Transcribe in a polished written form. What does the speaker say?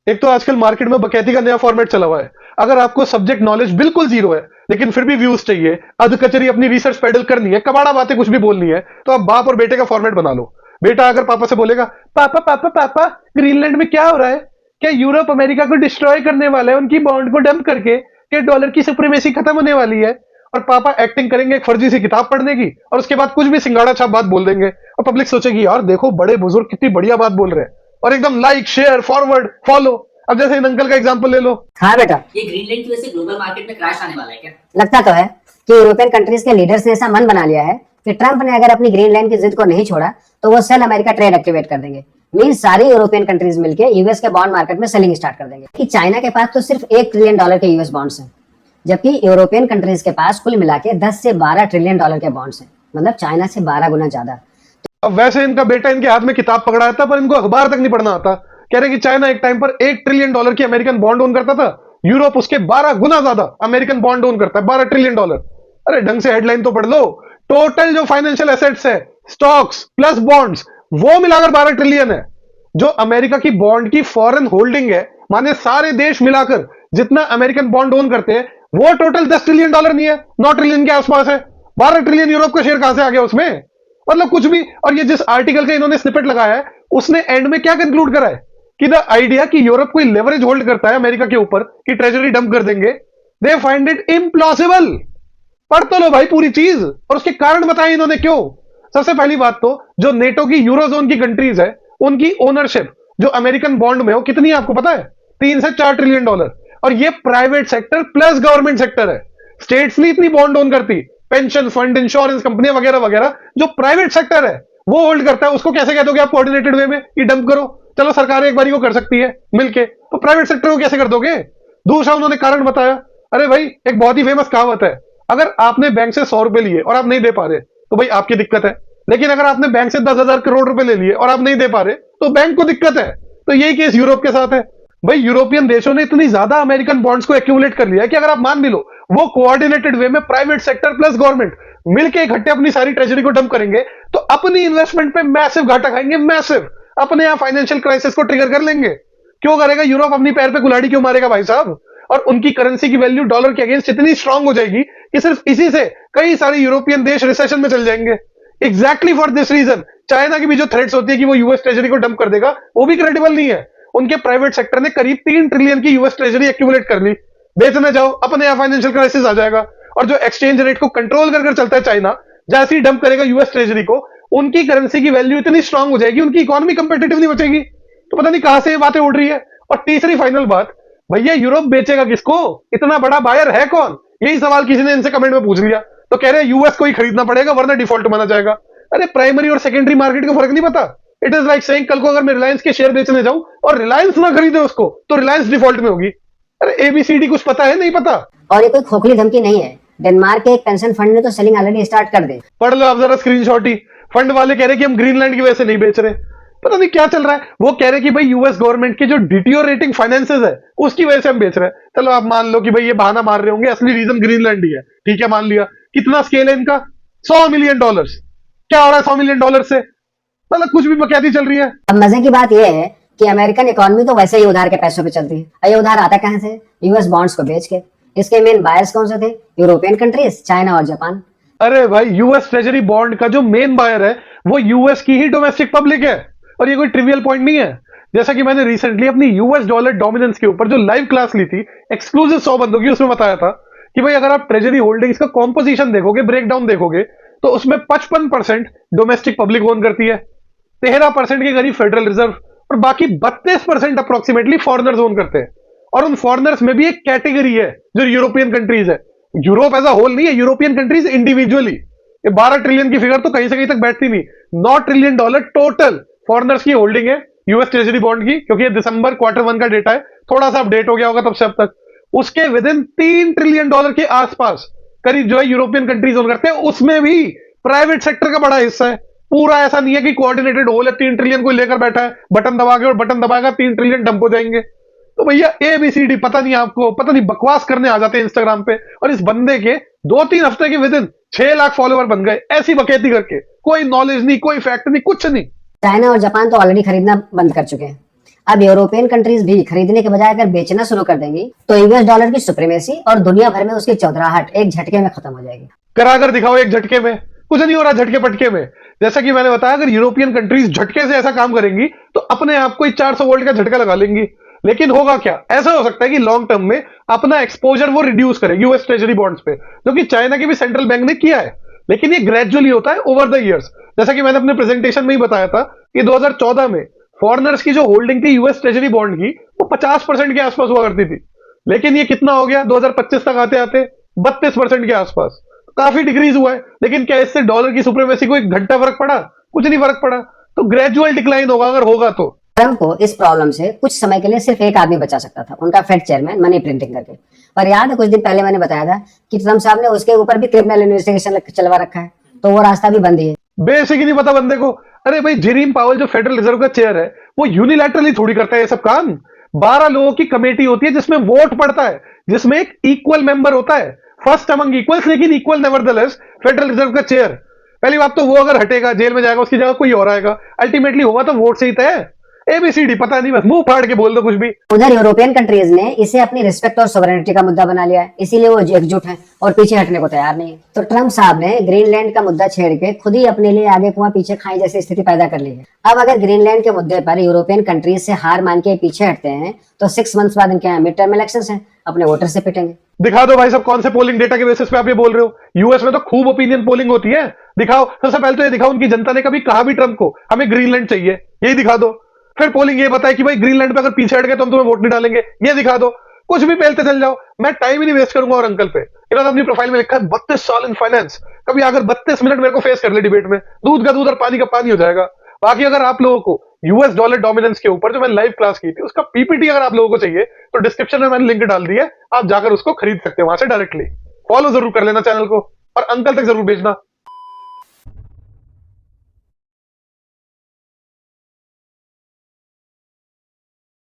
एक तो आजकल मार्केट में बकैती का नया फॉर्मेट चला हुआ है। अगर आपको सब्जेक्ट नॉलेज बिल्कुल जीरो है, लेकिन फिर भी व्यूज चाहिए, अध कचरी अपनी रिसर्च पेडल करनी है, कबाड़ा बातें कुछ भी बोलनी है, तो आप बाप और बेटे का फॉर्मेट बना लो। बेटा अगर पापा से बोलेगा, पापा पापा पापा ग्रीनलैंड में क्या हो रहा है, क्या यूरोप अमेरिका को डिस्ट्रॉय करने वाला है उनकी बॉन्ड को डंप करके, क्या डॉलर की सुप्रीमेसी खत्म होने वाली है, और पापा एक्टिंग करेंगे एक फर्जी सी किताब पढ़ने की, और उसके बाद कुछ भी सिंगाड़ा छाप बात बोल देंगे, और पब्लिक सोचेगी यार देखो बड़े बुजुर्ग कितनी बढ़िया बात बोल रहे हैं, और एकदम लाइक शेयर फॉरवर्ड फॉलो। अब जैसे इन अंकल का एग्जांपल ले लो। हाँ बेटा, ये ग्रीनलैंड की वजह से ग्लोबल मार्केट में क्रैश आने वाला है क्या? लगता तो है कि यूरोपियन कंट्रीज के लीडर्स ने ऐसा मन बना लिया है कि ट्रंप ने अगर अपनी ग्रीनलैंड की जिद को नहीं छोड़ा तो वो सेल अमेरिका ट्रेड एक्टिवेट कर देंगे। मींस सारी यूरोपियन कंट्रीज मिलकर यूएस के बॉन्ड मार्केट में सेलिंग स्टार्ट कर देंगे। कि चाइना के पास तो सिर्फ $1 ट्रिलियन के यूएस बॉन्ड्स हैं, जबकि यूरोपियन कंट्रीज के पास कुल मिला के 10 से 12 ट्रिलियन डॉलर के बॉन्ड्स हैं, मतलब चाइना से 12 गुना ज्यादा। अब वैसे इनका बेटा इनके हाथ में किताब पकड़ा था, पर इनको अखबार तक नहीं पढ़ना आता। कह रहे कि चाइना एक टाइम पर $1 ट्रिलियन की अमेरिकन बॉन्ड ओन करता था, यूरोप उसके 12 गुना ज्यादा अमेरिकन बॉन्ड ओन करता है, $12 ट्रिलियन। अरे ढंग से हेडलाइन तो पढ़ लो। टोटल जो फाइनेंशियल एसेट्स है, स्टॉक्स प्लस बॉन्ड्स, वो मिलाकर 12 ट्रिलियन है। जो अमेरिका की बॉन्ड की फॉरेन होल्डिंग है, माने सारे देश मिलाकर जितना अमेरिकन बॉन्ड ओन करते हैं, वो टोटल $10 ट्रिलियन नहीं है, 9 ट्रिलियन के आसपास है। 12 ट्रिलियन यूरोप का शेयर कहां से आ गया उसमें? मतलब कुछ भी। और ये जिस आर्टिकल का इन्होंने स्निपेट लगाया है, उसने एंड में क्या कंक्लूड करा है कि द आइडिया कि यूरोप कोई लेवरेज होल्ड करता है अमेरिका के ऊपर कि ट्रेजरी डंप कर देंगे, दे फाइंड इट इम्पॉसिबल। पढ़ तो लो भाई पूरी चीज, और उसके कारण बताए इन्होंने क्यों। सबसे पहली बात तो जो नेटो की यूरोजोन की कंट्रीज है, उनकी ओनरशिप जो अमेरिकन बॉन्ड में हो कितनी है आपको पता है? $3 से $4 ट्रिलियन। और ये private sector plus government sector है। स्टेट्स नहीं इतनी बॉन्ड ओन करती, पेंशन फंड इंश्योरेंस कंपनियां वगैरह वगैरह, जो प्राइवेट सेक्टर है वो होल्ड करता है। उसको कैसे कह दोगे आप कोऑर्डिनेटेड वे में कि डंप करो? चलो सरकार एक बारी को कर सकती है मिलके, तो प्राइवेट सेक्टर को कैसे कर दोगे? दूसरा उन्होंने कारण बताया, अरे भाई एक बहुत ही फेमस कहावत है, अगर आपने बैंक से ₹100 लिए और आप नहीं दे पा रहे तो भाई आपकी दिक्कत है, लेकिन अगर आपने बैंक से 10,000 करोड़ रुपए ले लिए और आप नहीं दे पा रहे तो बैंक को दिक्कत है। तो यही केस यूरोप के साथ है। भाई यूरोपियन देशों ने इतनी ज्यादा अमेरिकन बॉन्ड्स को एक्यूमुलेट कर लिया है कि अगर आप मान भी लो वो कोऑर्डिनेटेड वे में प्राइवेट सेक्टर प्लस गवर्नमेंट मिलके इकट्ठे अपनी सारी ट्रेजरी को डंप करेंगे, तो अपनी इन्वेस्टमेंट पे मैसिव घाटा खाएंगे, मैसिव। अपने यहां फाइनेंशियल क्राइसिस को ट्रिगर कर लेंगे। क्यों करेगा यूरोप? अपनी पैर पे कुल्हाड़ी क्यों मारेगा भाई साहब? और उनकी करेंसी की वैल्यू डॉलर के अगेंस्ट इतनी स्ट्रांग हो जाएगी कि सिर्फ इसी से कई सारे यूरोपियन देश रिसेशन में चल जाएंगे। Exactly for this reason China की भी जो थ्रेट्स होती है कि वो यूएस ट्रेजरी को डंप कर देगा, वो भी क्रेडिबल नहीं है। उनके प्राइवेट सेक्टर ने करीब 3 ट्रिलियन की यूएस ट्रेजरी एक्यूमुलेट कर ली। बेचने जाओ, अपने यहां फाइनेंशियल क्राइसिस आ जाएगा। और जो एक्सचेंज रेट को कंट्रोल कर चलता है चाइना, जैसे ही डंप करेगा यूएस ट्रेजरी को, उनकी करेंसी की वैल्यू इतनी स्ट्रांग हो जाएगी, उनकी इकोनॉमी कंपेटिटिव नहीं बचेगी। तो पता नहीं कहां से ये बातें उड़ रही है। और तीसरी फाइनल बात, भैया यूरोप बेचेगा किसको? इतना बड़ा बायर है कौन? यही सवाल किसी ने इनसे कमेंट में पूछ लिया, तो कह रहे हैं यूएस को ही खरीदना पड़ेगा वरना डिफॉल्ट माना जाएगा। अरे प्राइमरी और सेकेंडरी मार्केट का फर्क नहीं पता? इट इज लाइक सेइंग कल को अगर मैं रिलायंस के शेयर बेचने जाऊं और रिलायंस ना खरीदे उसको, तो रिलायंस डिफॉल्ट में होगी। अरे एबीसीडी कुछ पता है? नहीं पता। और ये कोई खोखली धमकी नहीं है, डेनमार्क के एक पेंशन फंड ने तो सेलिंग ऑलरेडी स्टार्ट कर दी। पढ़ लो आप जरा स्क्रीनशॉट ही। फंड वाले कह रहे कि हम ग्रीनलैंड की वजह से नहीं बेच रहे, पता नहीं क्या चल रहा है। वो कह रहे कि भाई यूएस गवर्नमेंट की जो डिटीरियोरेटिंग फाइनेंसेस है उसकी वजह से हम बेच रहे हैं। चलो आप मान लो कि भाई ये बहाना मार रहे होंगे, असली रीजन ग्रीनलैंड ही है, ठीक है मान लिया। कितना स्केल है इनका? $100 मिलियन। क्या हो रहा है $100 मिलियन से? मतलब कुछ भी बकैती चल रही है। अब मजे की बात यह है कि अमेरिकन इकोनॉमी तो वैसे ही उधार के पैसों पे चलती है। ये उधार आता कहां से? यूएस बॉन्ड्स को बेच के। इसके मेन बायर्स कौन से थे? यूरोपियन कंट्रीज, चाइना और जापान। अरे भाई यूएस ट्रेजरी बॉन्ड का जो मेन बायर है वो यूएस की ही डोमेस्टिक पब्लिक है। और ये कोई ट्रिवियल पॉइंट नहीं है। जैसा कि मैंने रिसेंटली अपनी यूएस डॉलर डोमिनेंस के ऊपर जो लाइव क्लास ली थी, एक्सक्लूसिव 100 बंदों की, उसमें बताया था कि भाई अगर आप ट्रेजरी होल्डिंग्स का कॉम्पोजिशन देखोगे, ब्रेकडाउन देखोगे, तो उसमें 55% डोमेस्टिक पब्लिक ओन करती है, 13% के करीब फेडरल रिजर्व, और बाकी 32% अप्रोक्सीमेटली फॉरनर्स ओन करते हैं। और उन फॉरनर्स में भी एक कैटेगरी है जो यूरोपियन कंट्रीज है। यूरोप एज अ होल नहीं है, यूरोपियन कंट्रीज इंडिविजुअली। ये 12 ट्रिलियन की फिगर तो कहीं से कहीं तक बैठती नहीं। $9 ट्रिलियन टोटल फॉरनर्स की होल्डिंग है यूएस ट्रेजरी बॉन्ड की, क्योंकि ये दिसंबर Q1 का डेटा है, थोड़ा सा अपडेट हो गया होगा तब से अब तक। उसके विद इन $3 ट्रिलियन के आसपास करीब जो है यूरोपियन कंट्रीज ओन करते हैं। उसमें भी प्राइवेट सेक्टर का बड़ा हिस्सा है। पूरा ऐसा नहीं है कि कोऑर्डिनेटेड होल है, 3 ट्रिलियन को लेकर बैठा है, बटन दबा के और बटन दबाएगा 3 ट्रिलियन डंप हो जाएंगे। तो भैया एबीसीडी पता नहीं आपको, पता नहीं बकवास करने आ जाते हैं इंस्टाग्राम पे। और इस बंदे के 2-3 हफ्ते के विद इन 6 लाख फॉलोवर बन गए, ऐसी बकैती करके। कोई नॉलेज नहीं, कोई फैक्ट नहीं, कुछ नहीं। चाइना और जापान तो ऑलरेडी खरीदना बंद कर चुके हैं। अब यूरोपियन कंट्रीज भी खरीदने के बजाय अगर बेचना शुरू कर देंगी तो यूएस डॉलर की सुप्रीमेसी और दुनिया भर में उसकी चौधराहट एक झटके में खत्म हो जाएगी। कराकर दिखाओ एक झटके में, कुछ नहीं हो रहा झटके पटके में। जैसा कि मैंने बताया, अगर यूरोपियन कंट्रीज झटके से ऐसा काम करेंगी तो अपने आप को 400 वोल्ट का झटका लगा लेंगी। लेकिन होगा क्या, ऐसा हो सकता है कि लॉन्ग टर्म में अपना एक्सपोजर वो रिड्यूस करे यूएस ट्रेजरी बॉन्ड्स पे, जो कि चाइना के भी सेंट्रल बैंक ने किया है। लेकिन ये ग्रेजुअली होता है ओवर द ईयर्स। जैसा कि मैंने अपने प्रेजेंटेशन में ही बताया था कि 2014 में फॉरेनर्स की जो होल्डिंग थी यूएस ट्रेजरी बॉन्ड की, वो 50% के आसपास हुआ करती थी। लेकिन ये कितना हो गया 2025 तक आते आते 32% के आसपास, काफी डिक्रीज हुआ है। लेकिन क्या इससे डॉलर की सुप्रीमेसी को एक घंटा फर्क पड़ा? कुछ नहीं फर्क पड़ा। तो ग्रेजुअल डिक्लाइन होगा अगर होगा तो। ट्रम्प को इस प्रॉब्लम से कुछ समय के लिए सिर्फ एक आदमी बचा सकता था, उनका फेड चेयरमैन, मनी प्रिंटिंग करके। पर याद है कुछ दिन पहले मैंने बताया था कि ट्रम्प साहब ने उसके ऊपर भी क्रिमिनल इन्वेस्टिगेशन चलवा रखा है, तो वो रास्ता भी बंद ही है। बेसिक ही नहीं पता बंदे को। अरे भाई, जेरीम पावल जो फेडरल रिजर्व का चेयर है, वो यूनिलैटरली थोड़ी करता है ये सब काम। 12 लोगों की कमेटी होती है जिसमें वोट पड़ता है, जिसमें एक इक्वल मेंबर होता है, फर्स्ट अमंग इक्वल्स, लेकिन इक्वल नेवरदलेस फेडरल रिजर्व का चेयर। पहली बात तो वो अगर हटेगा, जेल में जाएगा, उसकी जगह कोई और आएगा। अल्टीमेटली होगा तो वोट से ही तय। एबीसीडी पता नहीं, बस मुंह फाड़ के बोल दो कुछ भी। उधर यूरोपियन कंट्रीज ने इसे अपनी रिस्पेक्ट और सोवरेनिटी का मुद्दा बना लिया है, इसीलिए वो एकजुट है और पीछे हटने को तैयार नहीं है। तो ट्रम्प साहब ने ग्रीनलैंड का मुद्दा छेड़ के खुद ही अपने लिए आगे कुआं पीछे खाई जैसी स्थिति पैदा कर ली है। अब अगर ग्रीनलैंड के मुद्दे पर यूरोपियन कंट्रीज से हार मान के पीछे हटते हैं तो 6 मंथ्स बाद इनके यहाँ मिड टर्म इलेक्शंस हैं, अपने वोटर से पिटेंगे। दिखा दो भाई सब, कौन से पोलिंग डेटा के बेसिस पे आप ये बोल रहे हो? यूएस में तो खूब ओपिनियन पोलिंग होती है। दिखाओ, सबसे पहले तो ये दिखाओ उनकी जनता ने कभी कहा भी ट्रम्प को हमें ग्रीनलैंड चाहिए, यही दिखा दो। फिर पोलिंग ये बताए कि भाई ग्रीनलैंड पे अगर पीछे हट गए तो हम तुम्हें वोट नहीं डालेंगे, ये दिखा दो। कुछ भी पहलते चल जाओ, मैं टाइम ही नहीं वेस्ट करूंगा। और अंकल पे इन्होंने अपनी प्रोफाइल में लिखा है 32 साल इन फाइनेंस। कभी अगर 32 मिनट मेरे को फेस कर ले डिबेट में, दूध का दूध और पानी का पानी हो जाएगा। बाकी अगर आप लोगों को यूएस डॉलर डोमिनेंस के ऊपर जो मैंने लाइव क्लास की थी, उसका पीपीटी अगर आप लोगों को चाहिए तो डिस्क्रिप्शन में मैंने लिंक डाल दिया है, आप जाकर उसको खरीद सकते हैं वहां से डायरेक्टली। फॉलो जरूर कर लेना चैनल को और अंकल तक जरूर भेजना।